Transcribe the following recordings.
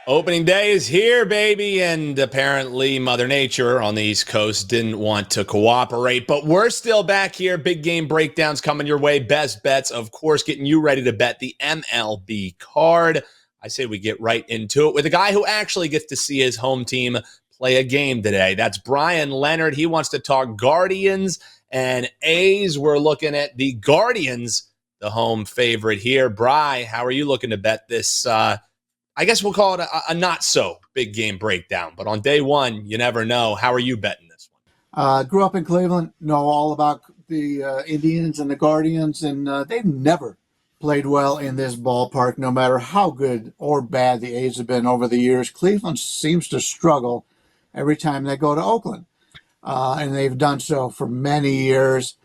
Opening day is here, baby, and apparently Mother Nature on the East Coast didn't want to cooperate, but we're still back here. Big game breakdowns coming your way. Best bets, of course, getting you ready to bet the MLB card. I say we get right into it with a guy who actually gets to see his home team play a game today. That's Bryan Leonard. He wants to talk Guardians and A's. We're looking at the Guardians, the home favorite here. Bry, how are you looking to bet this I guess we'll call it a not so big game breakdown, but on day one, you never know. How are you betting this one? Grew up in Cleveland, know all about the Indians and the Guardians, and they've never played well in this ballpark, no matter how good or bad the A's have been over the years. Cleveland seems to struggle every time they go to Oakland, and they've done so for many years.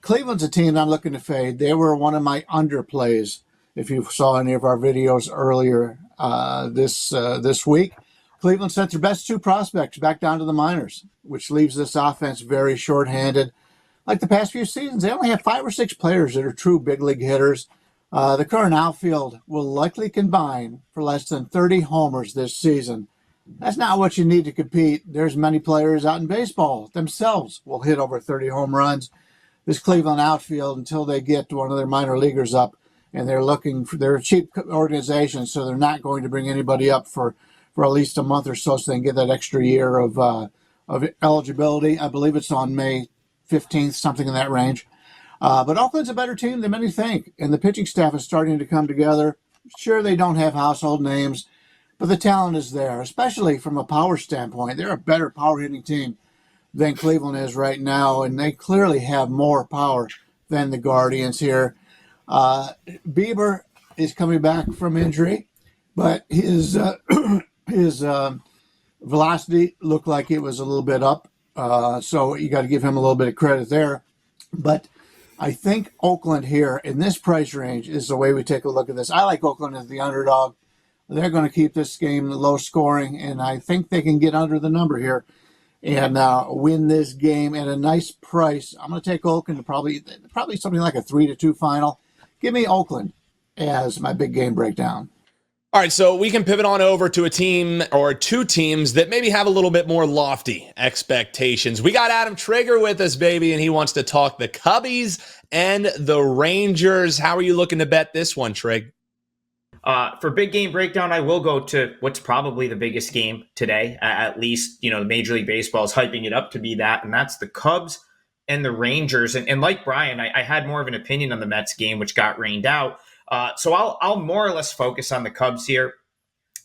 Cleveland's a team I'm looking to fade. They were one of my underplays. If you saw any of our videos earlier this week, Cleveland sent their best two prospects back down to the minors, which leaves this offense very shorthanded. Like the past few seasons, they only have 5 or 6 players that are true big league hitters. The current outfield will likely combine for less than 30 homers this season. That's not what you need to compete. There's many players out in baseball themselves will hit over 30 home runs. This Cleveland outfield, until they get one of their minor leaguers up, and they're a cheap organization, so they're not going to bring anybody up for at least a month or so they can get that extra year of eligibility. I believe it's on May 15th, something in that range. But Oakland's a better team than many think, and the pitching staff is starting to come together. Sure, they don't have household names, but the talent is there, especially from a power standpoint. They're a better power hitting team than Cleveland is right now, and they clearly have more power than the Guardians here. Bieber is coming back from injury, but his velocity looked like it was a little bit up. So you got to give him a little bit of credit there. But I think Oakland here in this price range is the way we take a look at this. I like Oakland as the underdog. They're going to keep this game low scoring, and I think they can get under the number here and win this game at a nice price. I'm going to take Oakland to probably something like a 3-2 final. Give me Oakland as my big game breakdown. All right, so we can pivot on over to a team or two teams that maybe have a little bit more lofty expectations. We got Adam Trigger with us, baby, and he wants to talk the Cubbies and the Rangers. How are you looking to bet this one, Trig? For big game breakdown, I will go to what's probably the biggest game today. At least, Major League Baseball is hyping it up to be that, and that's the Cubs and the Rangers. And like Bryan, I had more of an opinion on the Mets game, which got rained out. So I'll more or less focus on the Cubs here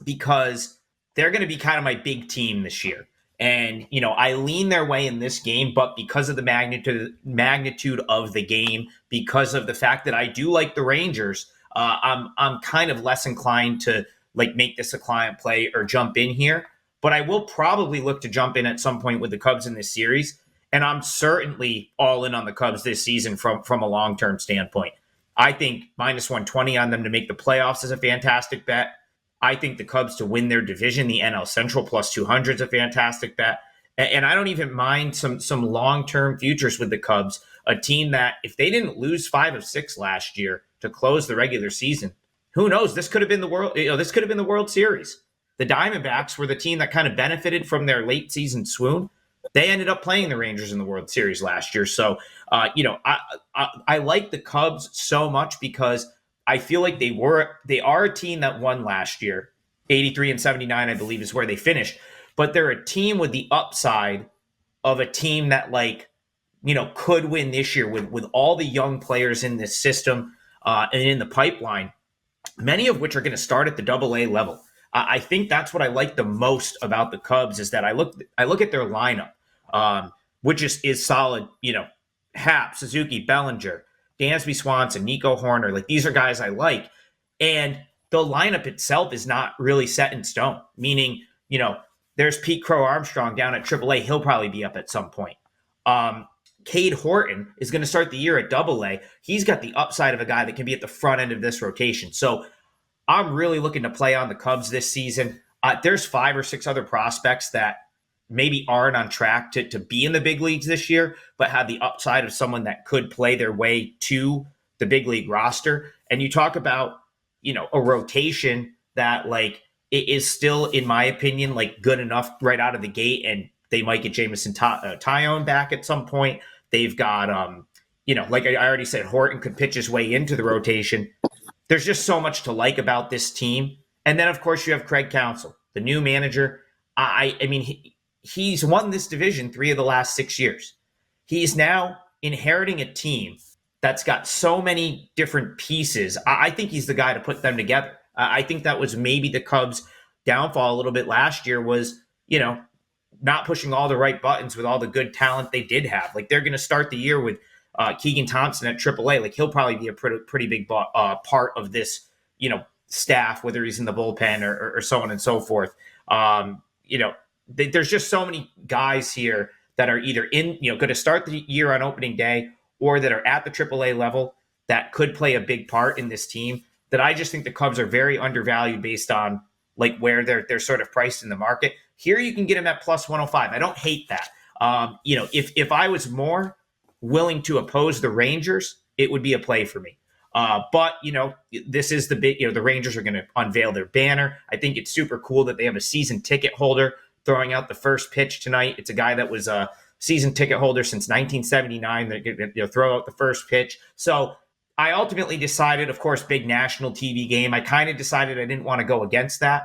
because they're going to be kind of my big team this year. And, I lean their way in this game, but because of the magnitude of the game, because of the fact that I do like the Rangers, I'm kind of less inclined to make this a client play or jump in here. But I will probably look to jump in at some point with the Cubs in this series. And I'm certainly all in on the Cubs this season from a long-term standpoint. I think minus 120 on them to make the playoffs is a fantastic bet. I think the Cubs to win their division, the NL Central plus 200 is a fantastic bet. And I don't even mind some long-term futures with the Cubs, a team that if they didn't lose 5 of 6 last year to close the regular season, who knows? This could have been the world. This could have been the World Series. The Diamondbacks were the team that kind of benefited from their late season swoon. They ended up playing the Rangers in the World Series last year. So, I like the Cubs so much because I feel like they are a team that won last year. 83 and 79, I believe, is where they finished. But they're a team with the upside of a team that could win this year with all the young players in this system and in the pipeline, many of which are going to start at the AA level. I think that's what I like the most about the Cubs is that I look at their lineup, which is solid. Happ, Suzuki, Bellinger, Dansby Swanson, Nico Horner. These are guys I like. And the lineup itself is not really set in stone, meaning, there's Pete Crow Armstrong down at AAA. He'll probably be up at some point. Cade Horton is going to start the year at AA. He's got the upside of a guy that can be at the front end of this rotation. So I'm really looking to play on the Cubs this season. There's 5 or 6 other prospects that maybe aren't on track to be in the big leagues this year, but have the upside of someone that could play their way to the big league roster. And you talk about, a rotation that is still, in my opinion, like good enough right out of the gate. And they might get Jameson Tyone back at some point. They've got, like I already said, Horton could pitch his way into the rotation. There's just so much to like about this team. And then, of course, you have Craig Counsell, the new manager. I mean, he's won this division 3 of the last 6 years. He's now inheriting a team that's got so many different pieces. I think he's the guy to put them together. I think that was maybe the Cubs' downfall a little bit last year was, not pushing all the right buttons with all the good talent they did have. Like, they're going to start the year with Keegan Thompson at AAA. Like, he'll probably be a pretty big part of this, staff, whether he's in the bullpen or so on and so forth. There's just so many guys here that are either going to start the year on opening day or that are at the AAA level that could play a big part in this team, that I just think the Cubs are very undervalued based on like where they're sort of priced in the market. Here you can get them at plus 105. I don't hate that. If I was more willing to oppose the Rangers, it would be a play for me. But this is the big, the Rangers are going to unveil their banner. I think it's super cool that they have a season ticket holder throwing out the first pitch tonight. It's a guy that was a season ticket holder since 1979. They're going to throw out the first pitch. So I ultimately decided, of course, big national TV game. I kind of decided I didn't want to go against that.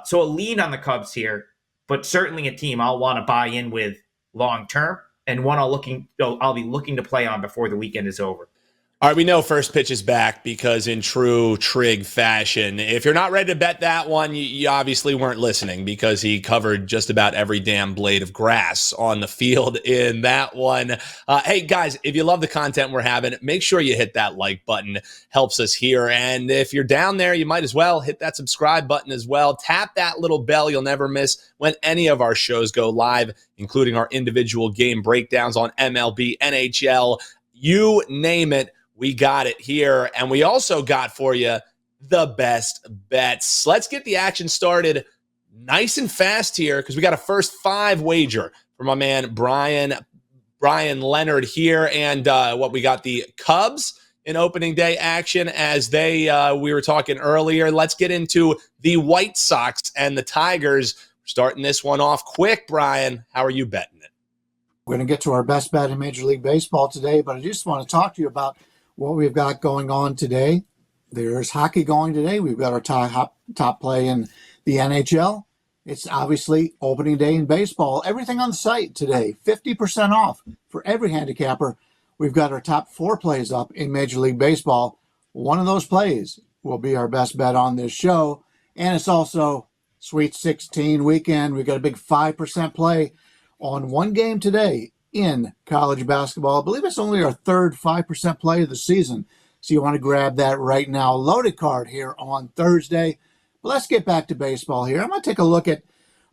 So a lean on the Cubs here, but certainly a team I'll want to buy in with long term, and one I'll be looking to play on before the weekend is over. All right, we know first pitch is back because in true Trig fashion, if you're not ready to bet that one, you obviously weren't listening because he covered just about every damn blade of grass on the field in that one. Hey, guys, if you love the content we're having, make sure you hit that like button. Helps us here. And if you're down there, you might as well hit that subscribe button as well. Tap that little bell. You'll never miss when any of our shows go live, including our individual game breakdowns on MLB, NHL, you name it. We got it here, and we also got for you the best bets. Let's get the action started nice and fast here because we got a first 5 wager from my man Bryan Leonard here, and we got the Cubs in opening day action as we were talking earlier. Let's get into the White Sox and the Tigers. We're starting this one off quick. Bryan, how are you betting it? We're going to get to our best bet in Major League Baseball today, but I just want to talk to you about what we've got going on today. There's hockey going today. We've got our top play in the NHL. It's obviously opening day in baseball. Everything on the site today, 50% off for every handicapper. We've got our top 4 plays up in Major League Baseball. One of those plays will be our best bet on this show. And it's also Sweet 16 weekend. We've got a big 5% play on one game today in college basketball. I believe it's only our third 5% play of the season. So you want to grab that right now. Loaded card here on Thursday. But let's get back to baseball here. I'm going to take a look at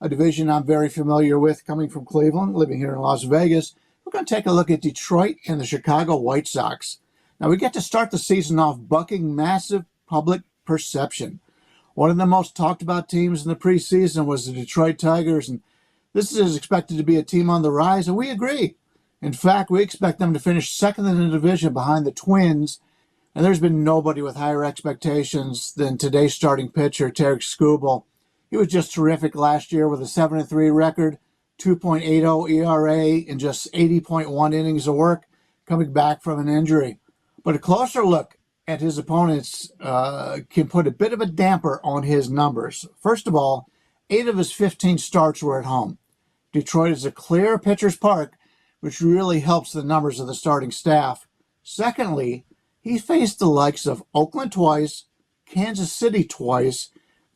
a division I'm very familiar with coming from Cleveland, living here in Las Vegas. We're going to take a look at Detroit and the Chicago White Sox. Now we get to start the season off bucking massive public perception. One of the most talked about teams in the preseason was the Detroit Tigers, and this is expected to be a team on the rise, and we agree. In fact, we expect them to finish second in the division behind the Twins, and there's been nobody with higher expectations than today's starting pitcher, Tarek Skubal. He was just terrific last year with a 7-3 record, 2.80 ERA, in just 80.1 innings of work, coming back from an injury. But a closer look at his opponents can put a bit of a damper on his numbers. First of all, 8 of his 15 starts were at home. Detroit is a clear pitcher's park, which really helps the numbers of the starting staff. Secondly, he faced the likes of Oakland twice, Kansas City twice,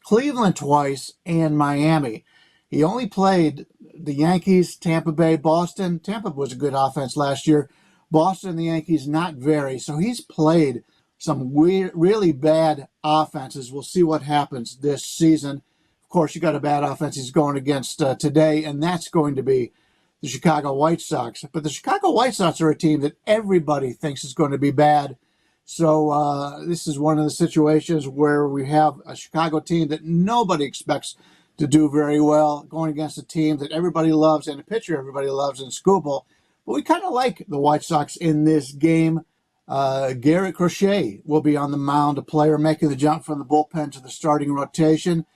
Cleveland twice, and Miami. He only played the Yankees, Tampa Bay, Boston. Tampa was a good offense last year. Boston and the Yankees, not very. So he's played some really bad offenses. We'll see what happens this season. Of course, you got a bad offense he's going against today, and that's going to be the Chicago White Sox. But the Chicago White Sox are a team that everybody thinks is going to be bad. So this is one of the situations where we have a Chicago team that nobody expects to do very well, going against a team that everybody loves and a pitcher everybody loves in Skubal. But we kind of like the White Sox in this game. Garrett Crochet will be on the mound, a player making the jump from the bullpen to the starting rotation.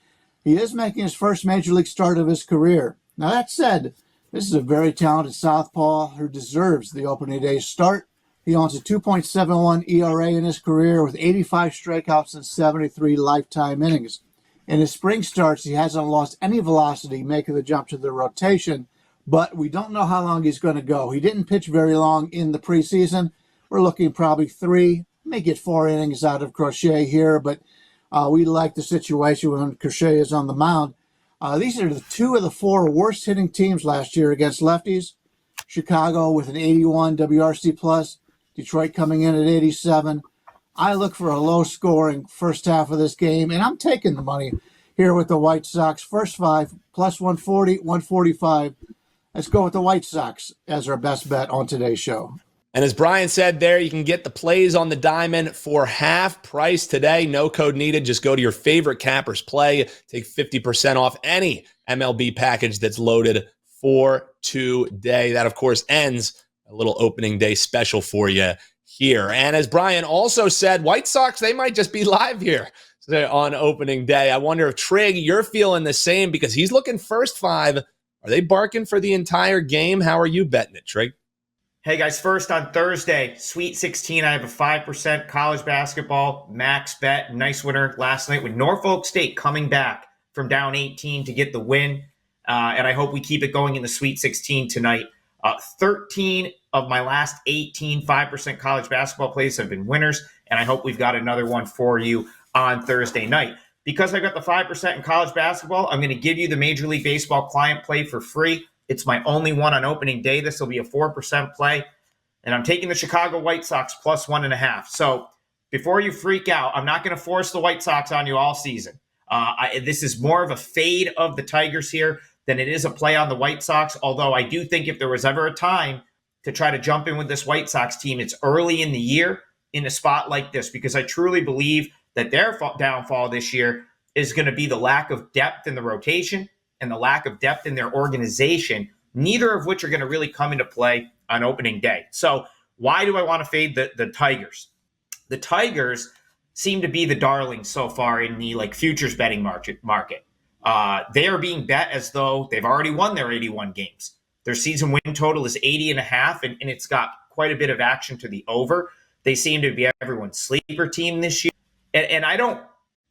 He is making his first major league start of his career. Now, that said, this is a very talented southpaw who deserves the opening day start. He owns a 2.71 ERA in his career with 85 strikeouts and 73 lifetime innings. In his spring starts, he hasn't lost any velocity, making the jump to the rotation, but we don't know how long he's going to go. He didn't pitch very long in the preseason. We're looking probably 3, may get 4 innings out of Crochet here, but we like the situation when Crochet is on the mound. These are the 2 of the 4 worst hitting teams last year against lefties. Chicago with an 81 WRC plus, Detroit coming in at 87. I look for a low-scoring first half of this game, and I'm taking the money here with the White Sox. First 5, plus 140, 145. Let's go with the White Sox as our best bet on today's show. And as Bryan said there, you can get the plays on the diamond for half price today. No code needed. Just go to your favorite Cappers play. Take 50% off any MLB package that's loaded for today. That, of course, ends a little opening day special for you here. And as Bryan also said, White Sox, they might just be live here on opening day. I wonder if, Trig, you're feeling the same because he's looking first 5. Are they barking for the entire game? How are you betting it, Trig? Hey guys, first on Thursday, Sweet 16, I have a 5% college basketball max bet. Nice winner last night with Norfolk State coming back from down 18 to get the win. And I hope we keep it going in the Sweet 16 tonight. 13 of my last 18 5% college basketball plays have been winners, and I hope we've got another one for you on Thursday night. Because I got the 5% in college basketball, I'm going to give you the Major League Baseball client play for free. It's my only one on opening day. This will be a 4% play. And I'm taking the Chicago White Sox plus 1.5. So before you freak out, I'm not going to force the White Sox on you all season. This is more of a fade of the Tigers here than it is a play on the White Sox. Although I do think if there was ever a time to try to jump in with this White Sox team, it's early in the year in a spot like this, because I truly believe that their downfall this year is going to be the lack of depth in the rotation and the lack of depth in their organization, neither of which are going to really come into play on opening day. So why do I want to fade the Tigers? The Tigers seem to be the darlings so far in the futures betting market. They are being bet as though they've already won their 81 games. Their season win total is 80.5, and it's got quite a bit of action to the over. They seem to be everyone's sleeper team this year. And I don't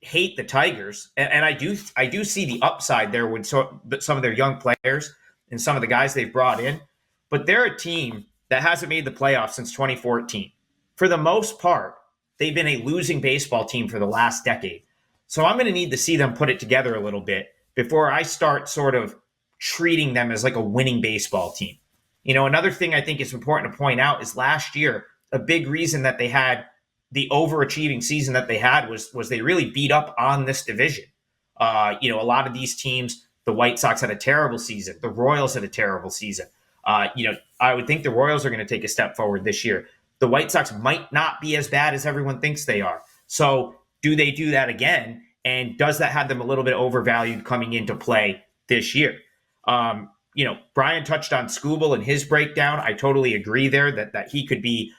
hate the Tigers, and I do see the upside there with some of their young players and some of the guys they've brought in. But they're a team that hasn't made the playoffs since 2014. For the most part, they've been a losing baseball team for the last decade. So I'm going to need to see them put it together a little bit before I start sort of treating them as like a winning baseball team. You know, another thing I think is important to point out is last year, a big reason that they had the overachieving season that they had was they really beat up on this division. A lot of these teams, the White Sox had a terrible season. The Royals had a terrible season. I would think the Royals are going to take a step forward this year. The White Sox might not be as bad as everyone thinks they are. So do they do that again? And does that have them a little bit overvalued coming into play this year? Bryan touched on Skubal in his breakdown. I totally agree there that he could be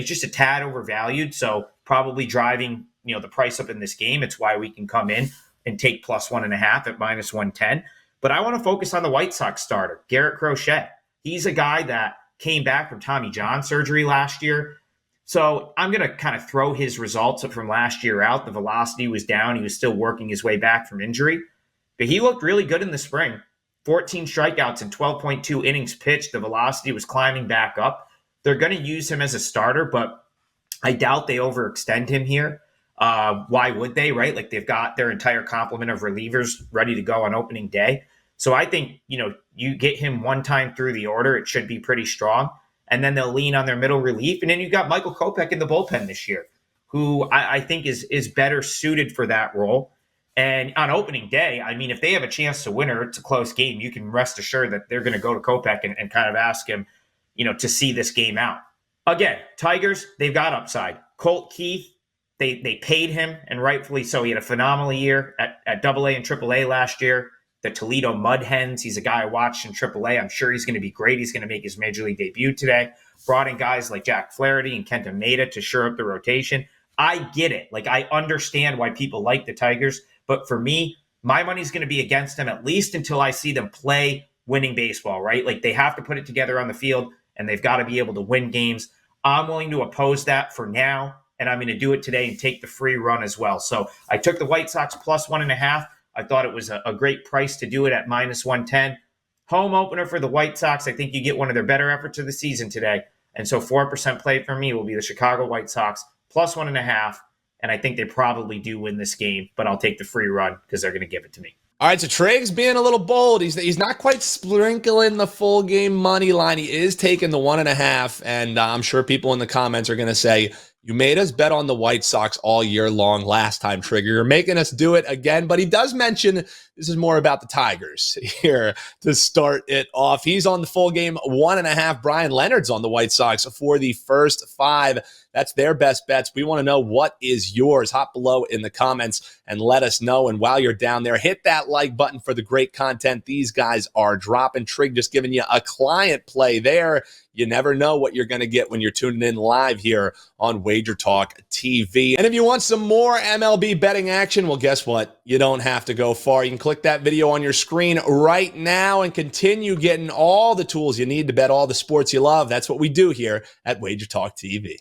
just a tad overvalued. So probably driving, the price up in this game. It's why we can come in and take plus 1.5 at minus 110. But I want to focus on the White Sox starter, Garrett Crochet. He's a guy that came back from Tommy John surgery last year. So I'm going to kind of throw his results from last year out. The velocity was down. He was still working his way back from injury. But he looked really good in the spring. 14 strikeouts and 12.2 innings pitched. The velocity was climbing back up. They're going to use him as a starter, but I doubt they overextend him here. Why would they, right? Like, they've got their entire complement of relievers ready to go on opening day. So I think, you get him one time through the order, it should be pretty strong. And then they'll lean on their middle relief. And then you've got Michael Kopech in the bullpen this year, who I think is better suited for that role. And on opening day, I mean, if they have a chance to win or it's a close game, you can rest assured that they're going to go to Kopech and kind of ask him, to see this game out. Again, Tigers, they've got upside. Colt Keith, they paid him, and rightfully so. He had a phenomenal year at AA and AAA last year. The Toledo Mud Hens, he's a guy I watched in AAA. I'm sure he's going to be great. He's going to make his Major League debut today. Brought in guys like Jack Flaherty and Kenta Maeda to shore up the rotation. I get it. I understand why people like the Tigers. But for me, my money's going to be against them at least until I see them play winning baseball, right? Like they have to put it together on the field and they've got to be able to win games. I'm willing to oppose that for now, and I'm going to do it today and take the free run as well. So I took the White Sox plus 1.5. I thought it was a great price to do it at minus 110. Home opener for the White Sox. I think you get one of their better efforts of the season today. And so 4% play for me will be the Chicago White Sox plus 1.5. And I think they probably do win this game, but I'll take the free run because they're going to give it to me. All right, so Triggs being a little bold. He's not quite sprinkling the full game money line. He is taking the 1.5, and I'm sure people in the comments are going to say, you made us bet on the White Sox all year long last time, Trigger. You're making us do it again, but he does mention this is more about the Tigers here to start it off. He's on the full game 1.5. Bryan Leonard's on the White Sox for the first 5. That's their best bets. We want to know what is yours. Hop below in the comments and let us know. And while you're down there, hit that like button for the great content these guys are dropping. Trig just giving you a client play there. You never know what you're going to get when you're tuning in live here on WagerTalk TV. And if you want some more MLB betting action, well, guess what? You don't have to go far. You can click that video on your screen right now and continue getting all the tools you need to bet all the sports you love. That's what we do here at WagerTalk TV.